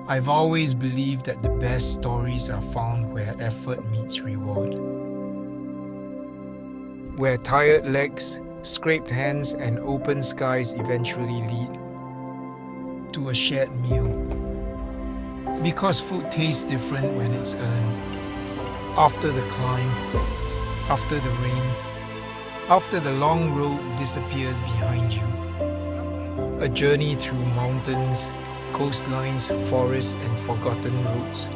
I've always believed that the best stories are found where effort meets reward. Where tired legs, scraped hands, and open skies eventually lead to a shared meal. Because food tastes different when it's earned. After the climb, after the rain, after the long road disappears behind you. A journey through mountains, coastlines, forests, and forgotten roads.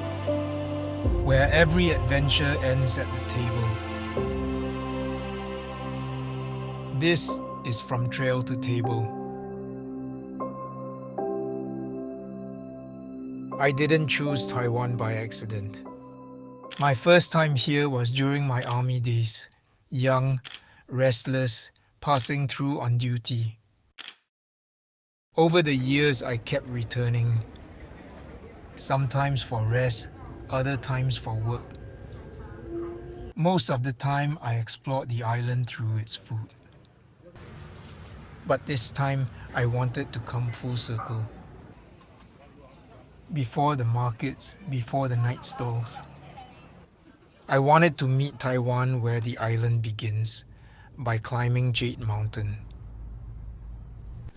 Where every adventure ends at the table. This is From Trail to Table. I didn't choose Taiwan by accident. My first time here was during my army days, young, restless, passing through on duty. Over the years, I kept returning, sometimes for rest, other times for work. Most of the time, I explored the island through its food. But this time, I wanted to come full circle. Before the markets, before the night stalls. I wanted to meet Taiwan where the island begins, by climbing Jade Mountain.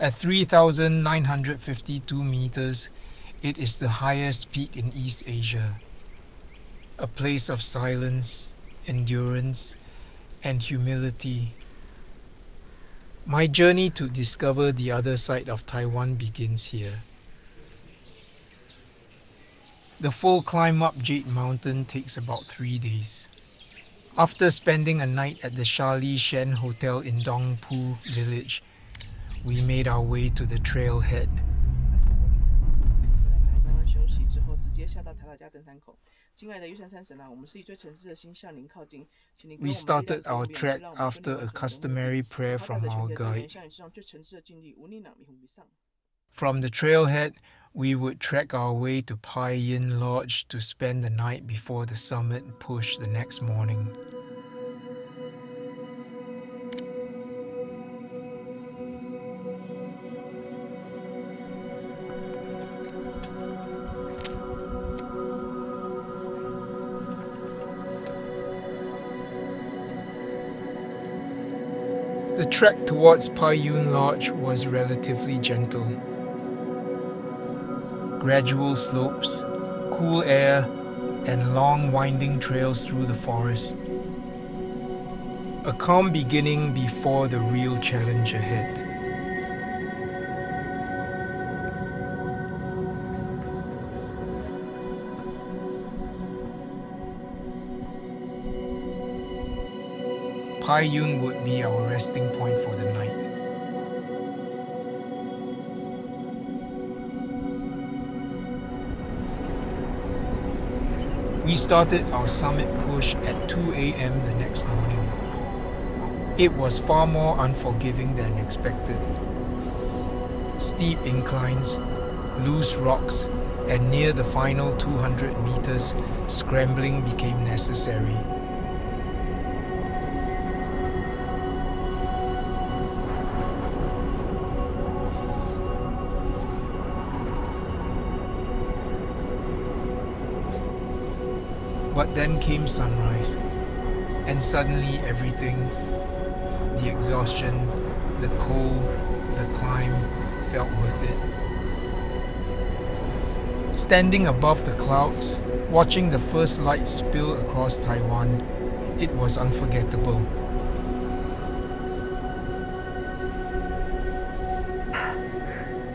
At 3,952 meters, it is the highest peak in East Asia. A place of silence, endurance, and humility. My journey to discover the other side of Taiwan begins here. The full climb up Jade Mountain takes about 3 days. After spending a night at the Shali Shen Hotel in Dongpu village, we made our way to the trailhead. We started our trek after a customary prayer from our guide. From the trailhead, we would trek our way to Pai Yin Lodge to spend the night before the summit push the next morning. The trek towards Pai Yun Lodge was relatively gentle. Gradual slopes, cool air, and long winding trails through the forest. A calm beginning before the real challenge ahead. Pai Yun would be our resting point for the night. We started our summit push at 2 a.m. the next morning. It was far more unforgiving than expected. Steep inclines, loose rocks, and near the final 200 meters, scrambling became necessary. But then came sunrise, and suddenly everything, the exhaustion, the cold, the climb, felt worth it. Standing above the clouds, watching the first light spill across Taiwan, it was unforgettable.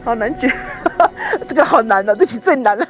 好难觉，这个好难的，这题最难了。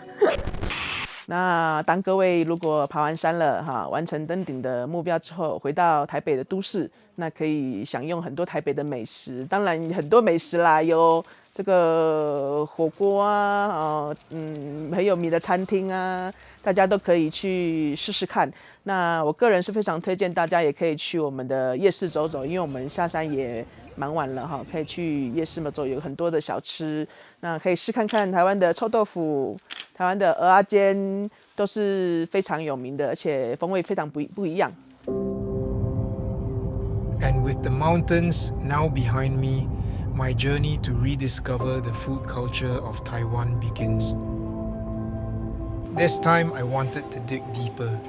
那当各位如果爬完山了哈，完成登顶的目标之后，回到台北的都市，那可以享用很多台北的美食。当然很多美食啦，有这个火锅啊，很有名的餐厅啊，大家都可以去试试看。那我个人是非常推荐大家也可以去我们的夜市走走，因为我们下山也蛮晚了哈，可以去夜市嘛走，有很多的小吃，那可以试看看台湾的臭豆腐、台湾的蚵仔煎，都是非常有名的，而且风味非常不一样。And with the mountains now behind me, my journey to rediscover the food culture of Taiwan begins. This time I wanted to dig deeper.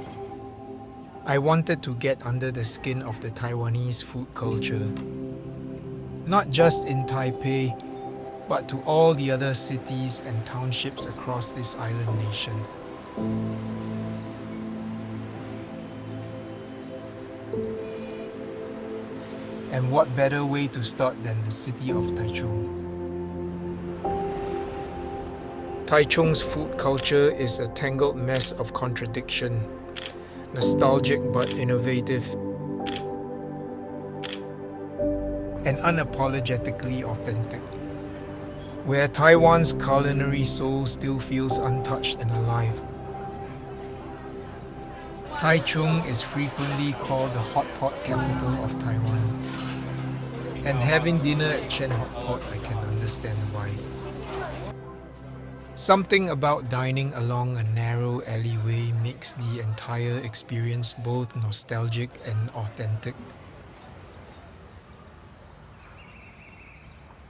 I wanted to get under the skin of the Taiwanese food culture. Not just in Taipei, but to all the other cities and townships across this island nation. And what better way to start than the city of Taichung? Taichung's food culture is a tangled mess of contradiction, nostalgic but innovative, and unapologetically authentic. Where Taiwan's culinary soul still feels untouched and alive. Taichung is frequently called the hot pot capital of Taiwan. And having dinner at Chen Hot Pot, I can understand why. Something about dining along a narrow alleyway makes the entire experience both nostalgic and authentic.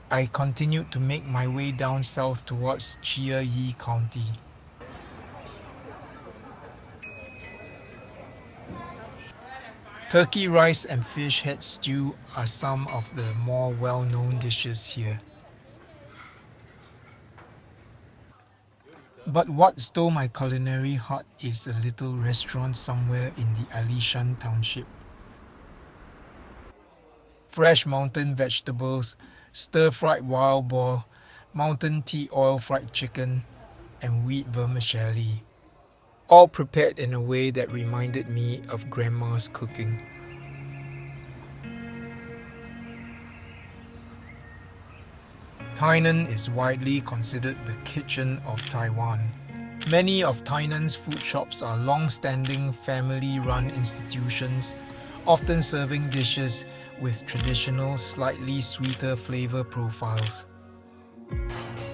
I continued to make my way down south towards Chiayi County. Turkey rice and fish head stew are some of the more well-known dishes here. But what stole my culinary heart is a little restaurant somewhere in the Yushan township. Fresh mountain vegetables, stir-fried wild boar, mountain tea oil fried chicken, and wheat vermicelli. All prepared in a way that reminded me of grandma's cooking. Tainan is widely considered the kitchen of Taiwan. Many of Tainan's food shops are long-standing family-run institutions, often serving dishes with traditional, slightly sweeter flavor profiles.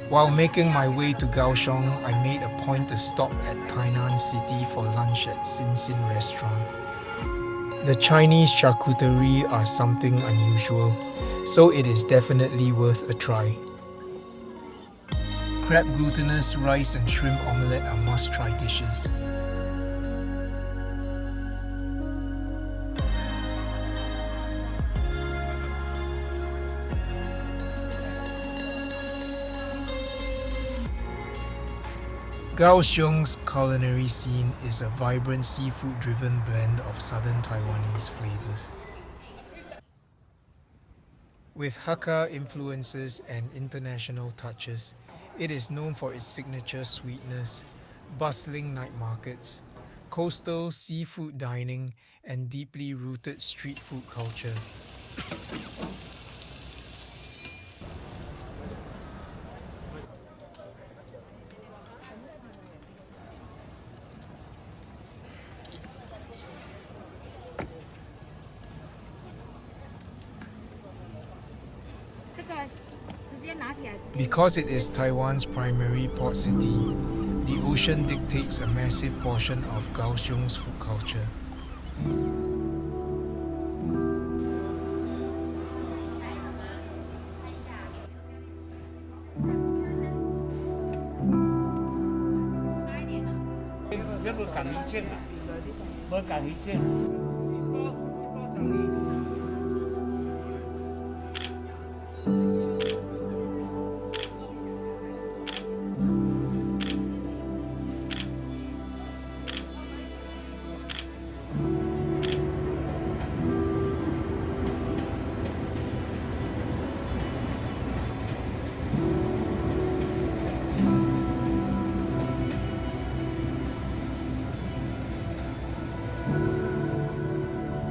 While making my way to Kaohsiung, I made a point to stop at Tainan City for lunch at Sin Sin restaurant. The Chinese charcuterie are something unusual, so it is definitely worth a try. Crab glutinous rice and shrimp omelette are must-try dishes. Kaohsiung's culinary scene is a vibrant seafood-driven blend of southern Taiwanese flavors. With Hakka influences and international touches, it is known for its signature sweetness, bustling night markets, coastal seafood dining, and deeply rooted street food culture. Because it is Taiwan's primary port city, the ocean dictates a massive portion of Kaohsiung's food culture.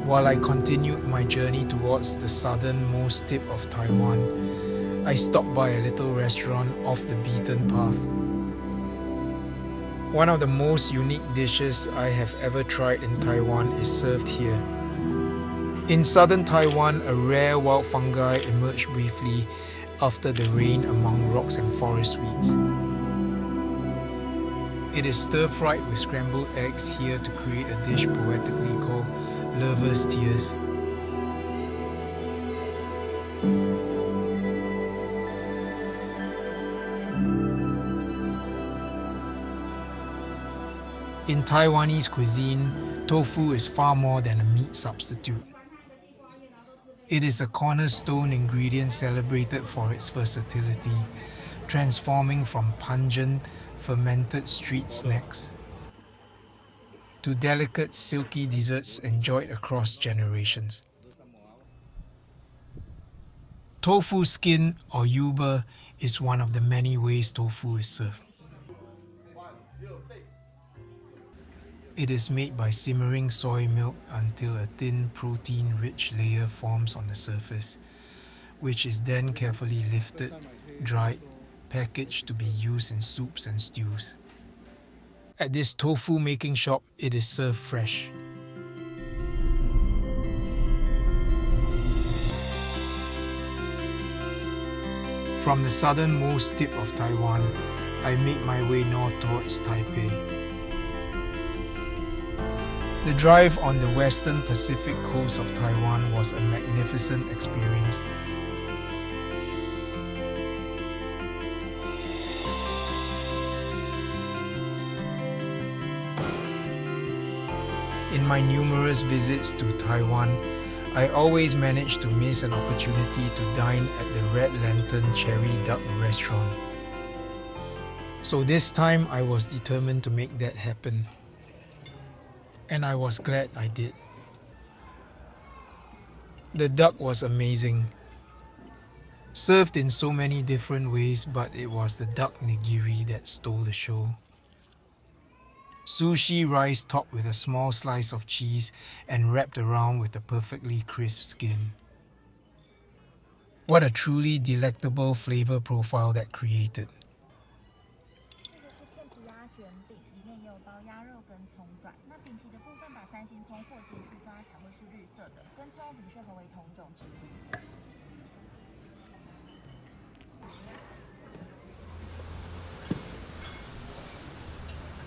While I continued my journey towards the southernmost tip of Taiwan, I stopped by a little restaurant off the beaten path. One of the most unique dishes I have ever tried in Taiwan is served here. In southern Taiwan, a rare wild fungi emerged briefly after the rain among rocks and forest weeds. It is stir-fried with scrambled eggs here to create a dish poetically called Lover's Tears. In Taiwanese cuisine, tofu is far more than a meat substitute. It is a cornerstone ingredient celebrated for its versatility, transforming from pungent, fermented street snacks to delicate, silky desserts enjoyed across generations. Tofu skin or yuba is one of the many ways tofu is served. It is made by simmering soy milk until a thin, protein-rich layer forms on the surface, which is then carefully lifted, dried, packaged to be used in soups and stews. At this tofu making shop, it is served fresh. From the southernmost tip of Taiwan, I make my way north towards Taipei. The drive on the western Pacific coast of Taiwan was a magnificent experience. In my numerous visits to Taiwan, I always manage to miss an opportunity to dine at the Red Lantern Cherry Duck restaurant. So this time I was determined to make that happen. And I was glad I did. The duck was amazing. Served in so many different ways, but it was the duck nigiri that stole the show. Sushi rice topped with a small slice of cheese and wrapped around with a perfectly crisp skin. What a truly delectable flavor profile that created.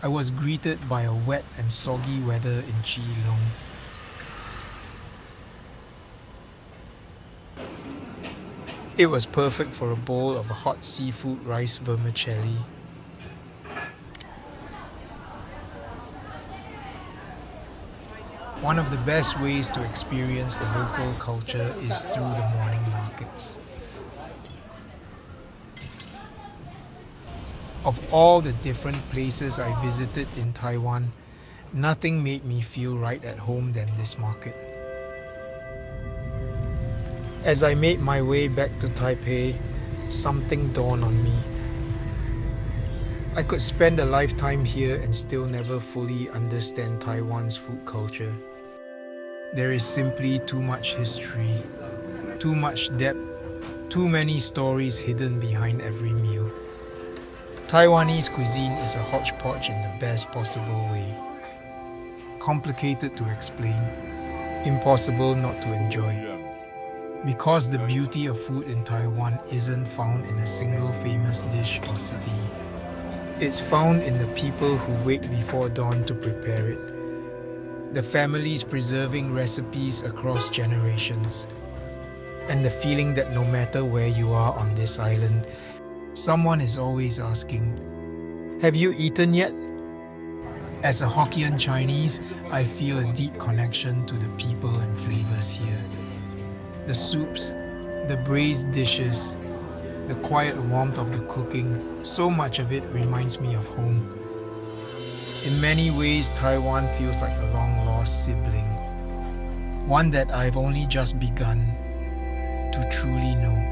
I was greeted by a wet and soggy weather in Keelung. It was perfect for a bowl of hot seafood rice vermicelli. One of the best ways to experience the local culture is through the morning markets. Of all the different places I visited in Taiwan, nothing made me feel right at home than this market. As I made my way back to Taipei, something dawned on me. I could spend a lifetime here and still never fully understand Taiwan's food culture. There is simply too much history, too much depth, too many stories hidden behind every meal. Taiwanese cuisine is a hodgepodge in the best possible way. Complicated to explain, impossible not to enjoy. Because the beauty of food in Taiwan isn't found in a single famous dish or city. It's found in the people who wake before dawn to prepare it, the families preserving recipes across generations, and the feeling that no matter where you are on this island, someone is always asking, "Have you eaten yet?" As a Hokkien Chinese, I feel a deep connection to the people and flavors here. The soups, the braised dishes, the quiet warmth of the cooking, so much of it reminds me of home. In many ways, Taiwan feels like a long-lost sibling, one that I've only just begun to truly know.